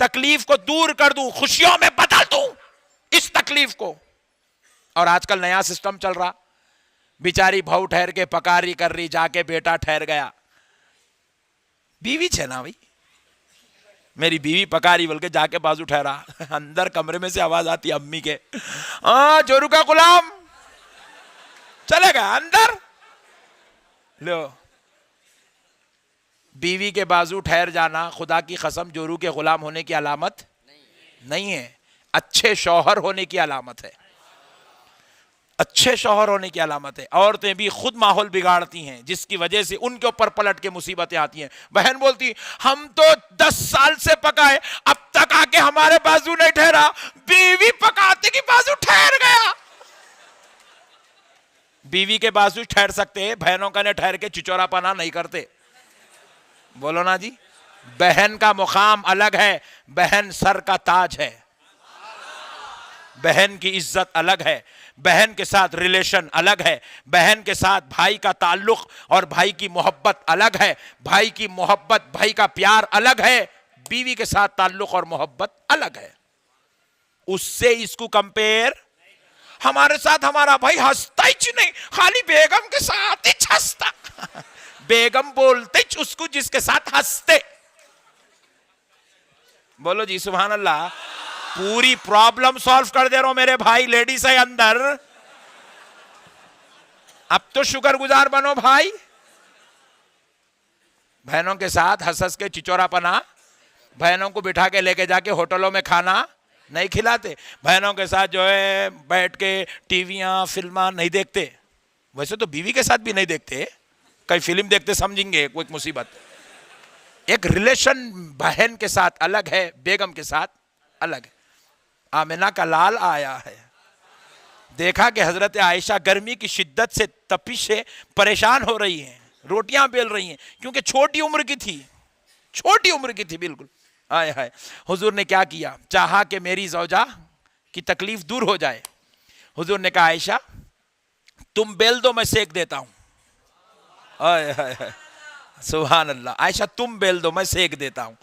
تکلیف کو دور کر دوں، خوشیوں میں بدل دوں اس تکلیف کو. اور آج کل نیا سسٹم چل رہا، بیچاری بہو ٹھہر کے پکاری کر رہی، جا کے بیٹا ٹھہر گیا، بیوی چھے نا بھائی، میری بیوی پکاری بول کے جا کے بازو ٹھہرا، اندر کمرے میں سے آواز آتی امی کے، جورو کا غلام چلے گا اندر. لو، بیوی کے بازو ٹھہر جانا خدا کی قسم جورو کے غلام ہونے کی علامت نہیں ہے، اچھے شوہر ہونے کی علامت ہے، اچھے شوہر ہونے کی علامت ہے. عورتیں بھی خود ماحول بگاڑتی ہیں جس کی وجہ سے ان کے اوپر پلٹ کے مصیبتیں آتی ہیں. بہن بولتی ہم تو 10 سال سے پکائے اب تک آ کے ہمارے بازو نہیں ٹھہرا، بیوی پکاتے کی بازو ٹھہر گیا. بیوی کے بازو ٹھہر سکتے، بہنوں کا نے ٹھہر کے چچورا پنا نہیں کرتے. بولو نا جی. بہن کا مقام الگ ہے، بہن سر کا تاج ہے، بہن کی عزت الگ ہے، بہن کے ساتھ ریلیشن الگ ہے، بہن کے ساتھ بھائی کا تعلق اور بھائی کی محبت الگ ہے، بھائی کی محبت بھائی کا پیار الگ ہے، بیوی کے ساتھ تعلق اور محبت الگ ہے. اس سے اس کو کمپیر. ہمارے ساتھ ہمارا بھائی ہنستا ہی نہیں، خالی بیگم کے ساتھ ہی ہنستا. بیگم بولتے اس کو جس کے ساتھ ہنستے. بولو جی سبحان اللہ. پوری پرابلم سالو کر دے رہا ہوں میرے بھائی لیڈیز ہے اندر. اب تو شکر گزار بنو بھائی. بہنوں کے ساتھ ہنس ہنس کے چچورا پنا، بہنوں کو بٹھا کے لے کے جا کے ہوٹلوں میں کھانا نہیں کھلاتے، بہنوں کے ساتھ جو ہے بیٹھ کے ٹی ویاں فلماں نہیں دیکھتے. ویسے تو بیوی کے ساتھ بھی نہیں دیکھتے، کئی فلم دیکھتے سمجھیں گے کوئی مصیبت. ایک ریلیشن بہن کے ساتھ الگ ہے، بیگم کے ساتھ الگ ہے. آمنہ کا لال آیا ہے، دیکھا کہ حضرت عائشہ گرمی کی شدت سے تپش سے پریشان ہو رہی ہیں، روٹیاں بیل رہی ہیں کیونکہ چھوٹی عمر کی تھی، چھوٹی عمر کی تھی بالکل. آئے ہائے. حضور نے کیا کیا؟ چاہا کہ میری زوجہ کی تکلیف دور ہو جائے. حضور نے کہا عائشہ تم بیل دو میں سیک دیتا ہوں. آئے ہائے ہائے سبحان اللہ. عائشہ تم بیل دو میں سیک دیتا ہوں.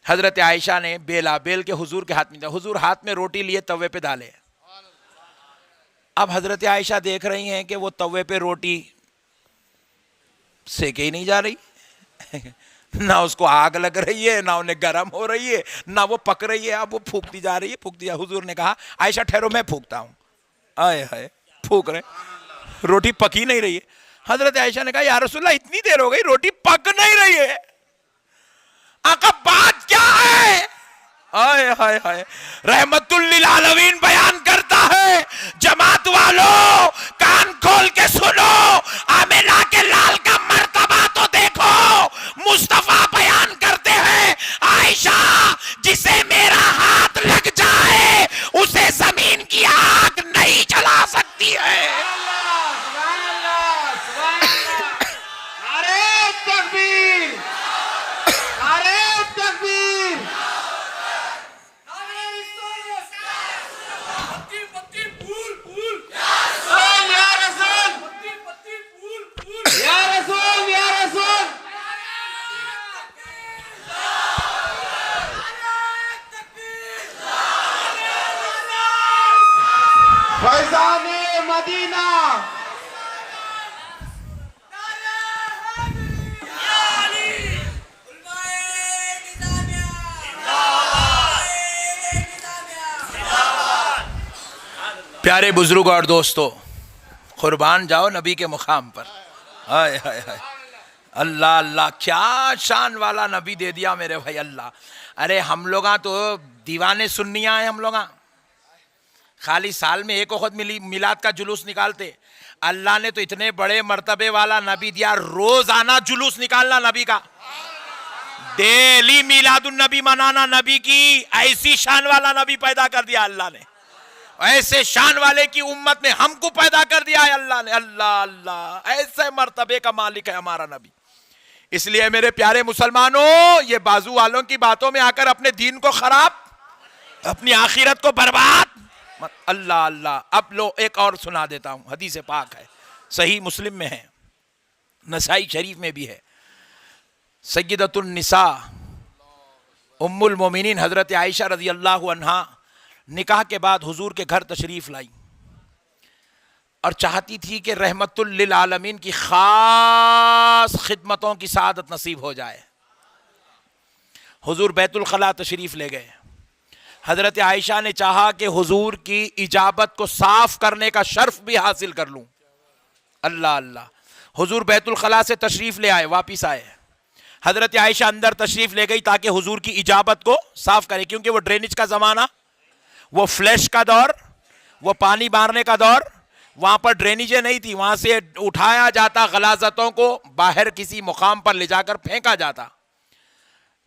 حضرت عائشہ نے بیلا، بیل کے حضور کے ہاتھ میں دیا. حضور ہاتھ میں روٹی لیے توے پہ ڈالے. اب حضرت عائشہ دیکھ رہی ہیں کہ وہ توے پہ روٹی سیکے ہی نہیں جا رہی، نہ اس کو آگ لگ رہی ہے، نہ انہیں گرم ہو رہی ہے، نہ وہ پک رہی ہے. اب وہ پھونکتی جا رہی ہے، پھونکتی جا. حضور نے کہا عائشہ ٹھہرو میں پھونکتا ہوں. آئے ہائے پھونک رہے، روٹی پکی نہیں رہی ہے. حضرت عائشہ نے کہا یا رسول اللہ اتنی دیر ہو گئی روٹی پک نہیں رہی ہے، آقا بات کیا ہے؟ آئے ہائے ہائے. رحمت للعالمین بیان کرتا ہے جماعت والوں کان کھول کے سنو، آمنہ کے لال کا مرتبہ تو دیکھو. مصطفیٰ بیان کرتے ہیں عائشہ جسے میرا ہاتھ لگ جائے اسے زمین کی آگ نہیں جلا سکتی ہے. فیضان مدینہ پیارے بزرگ اور دوستو، قربان جاؤ نبی کے مقام پر. ہائے ہائے ہائے اللہ اللہ، کیا شان والا نبی دے دیا میرے بھائی. اللہ ارے ہم لوگاں تو دیوانے سنیاں ہیں، ہم لوگاں خالی سال میں ایک وقت میلاد کا جلوس نکالتے. اللہ نے تو اتنے بڑے مرتبے والا نبی دیا، روزانہ جلوس نکالنا نبی کا، ڈیلی میلاد النبی منانا. نبی کی ایسی شان والا نبی پیدا کر دیا اللہ نے، ایسے شان والے کی امت میں ہم کو پیدا کر دیا ہے اللہ نے. اللہ اللہ، ایسے مرتبے کا مالک ہے ہمارا نبی. اس لیے میرے پیارے مسلمانوں، یہ بازو والوں کی باتوں میں آ کر اپنے دین کو خراب، اپنی آخرت کو برباد. اللہ اللہ. اب لو ایک اور سنا دیتا ہوں، حدیث پاک ہے، صحیح مسلم میں ہے، نسائی شریف میں بھی ہے. سیدۃ النساء ام المومنین حضرت عائشہ رضی اللہ عنہا نکاح کے بعد حضور کے گھر تشریف لائی اور چاہتی تھی کہ رحمت للعالمین کی خاص خدمتوں کی سعادت نصیب ہو جائے. حضور بیت الخلاء تشریف لے گئے. حضرت عائشہ نے چاہا کہ حضور کی اجابت کو صاف کرنے کا شرف بھی حاصل کر لوں. اللہ اللہ. حضور بیت الخلاء سے تشریف لے آئے, واپس آئے. حضرت عائشہ اندر تشریف لے گئی تاکہ حضور کی اجابت کو صاف کرے, کیونکہ وہ ڈرینیج کا زمانہ, وہ فلیش کا دور, وہ پانی مارنے کا دور, وہاں پر ڈرینیجیں نہیں تھی, وہاں سے اٹھایا جاتا غلاظتوں کو باہر کسی مقام پر لے جا کر پھینکا جاتا.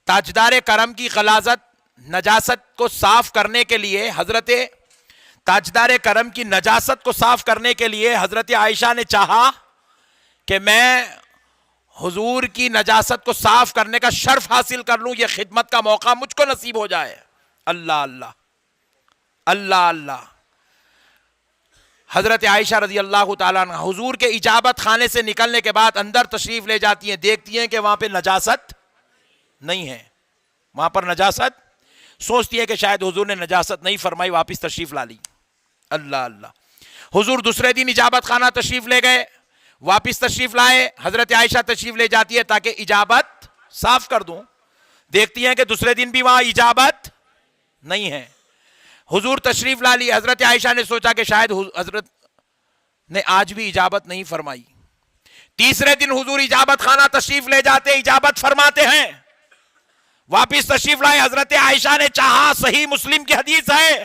تاجدار کرم کی غلاظت نجاست کو صاف کرنے کے لیے تاجدار کرم کی نجاست کو صاف کرنے کے لیے حضرت عائشہ نے چاہا کہ میں حضور کی نجاست کو صاف کرنے کا شرف حاصل کر لوں, یہ خدمت کا موقع مجھ کو نصیب ہو جائے. اللہ اللہ اللہ اللہ. حضرت عائشہ رضی اللہ تعالیٰ عنہ حضور کے اجابت خانے سے نکلنے کے بعد اندر تشریف لے جاتی ہیں, دیکھتی ہیں کہ وہاں پہ نجاست نہیں ہے, وہاں پر نجاست, سوچتی ہے کہ شاید حضور نے نجاست نہیں فرمائی, واپس تشریف لا لی. اللہ اللہ. حضور دوسرے دن اجابت خانہ تشریف لے گئے, واپس تشریف لائے. حضرت عائشہ تشریف لے جاتی ہے تاکہ اجابت صاف کر دوں. دیکھتی ہیں کہ دوسرے دن بھی وہاں اجابت نہیں ہے. حضور تشریف لا لی. حضرت عائشہ نے سوچا کہ شاید حضرت نے آج بھی اجابت نہیں فرمائی. تیسرے دن حضور اجابت خانہ تشریف لے جاتے, اجابت فرماتے ہیں, واپس تشریف لائے. حضرت عائشہ نے چاہا, صحیح مسلم کی حدیث ہے,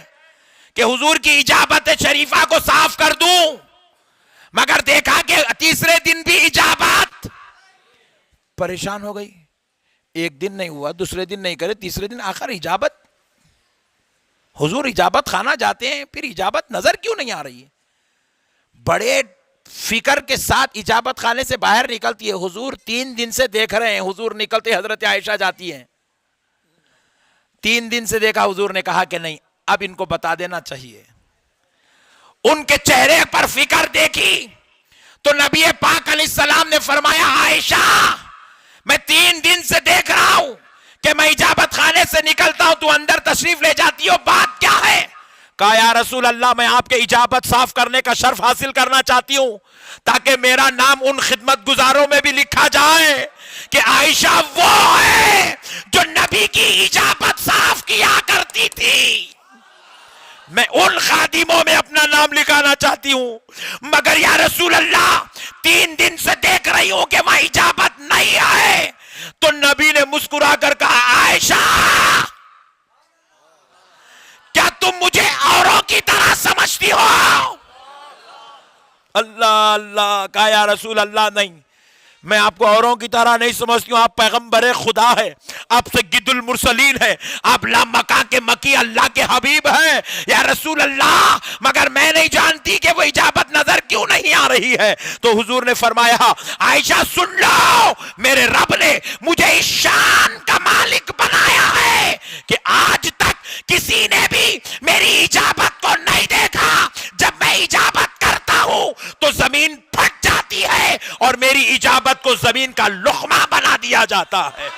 کہ حضور کی اجابت شریفہ کو صاف کر دوں, مگر دیکھا کہ تیسرے دن بھی اجابت. پریشان ہو گئی, ایک دن نہیں ہوا, دوسرے دن نہیں کرے, تیسرے دن آخر اجابت. حضور اجابت خانہ جاتے ہیں, پھر اجابت نظر کیوں نہیں آ رہی ہے؟ بڑے فکر کے ساتھ اجابت خانے سے باہر نکلتی ہے. حضور 3 دن سے دیکھ رہے ہیں, حضور نکلتے حضرت عائشہ جاتی ہیں. 3 دن سے دیکھا, حضور نے کہا کہ نہیں, اب ان کو بتا دینا چاہیے. ان کے چہرے پر فکر دیکھی تو نبی پاک علیہ السلام نے فرمایا, عائشہ میں 3 دن سے دیکھ رہا ہوں کہ میں اجابت خانے سے نکلتا ہوں, تو اندر تشریف لے جاتی ہو, بات کیا ہے؟ کہا یا رسول اللہ, میں آپ کے اجابت صاف کرنے کا شرف حاصل کرنا چاہتی ہوں تاکہ میرا نام ان خدمت گزاروں میں بھی لکھا جائے کہ عائشہ وہ ہے جو نبی کی اجابت صاف کیا کرتی تھی. میں ان خادموں میں اپنا نام لکھانا چاہتی ہوں, مگر یا رسول اللہ 3 دن سے دیکھ رہی ہوں کہ وہاں اجابت نہیں آئے. تو نبی نے مسکرا کر کہا, عائشہ کیا تم مجھے اوروں کی طرح سمجھتی ہو؟ اللہ اللہ. کہا یا رسول اللہ نہیں, میں آپ کو اوروں کی طرح نہیں سمجھتی ہوں, آپ پیغمبر خدا ہے, آپ سید المرسلین ہے, آپ لامکاں کے مکی اللہ کے حبیب ہیں. یا رسول اللہ مگر میں نہیں جانتی کہ وہ اجابت نظر کیوں نہیں آ رہی ہے. تو حضور نے فرمایا, عائشہ سن لو, میرے رب نے مجھے اس شان کا مالک بنایا ہے کہ آج تک کسی نے بھی میری اجابت کو نہیں دیکھا. جب میں اجابت کرتا ہوں تو زمین پھٹ جاتی ہے اور میری اجابت کو زمین کا لقمہ بنا دیا جاتا ہے.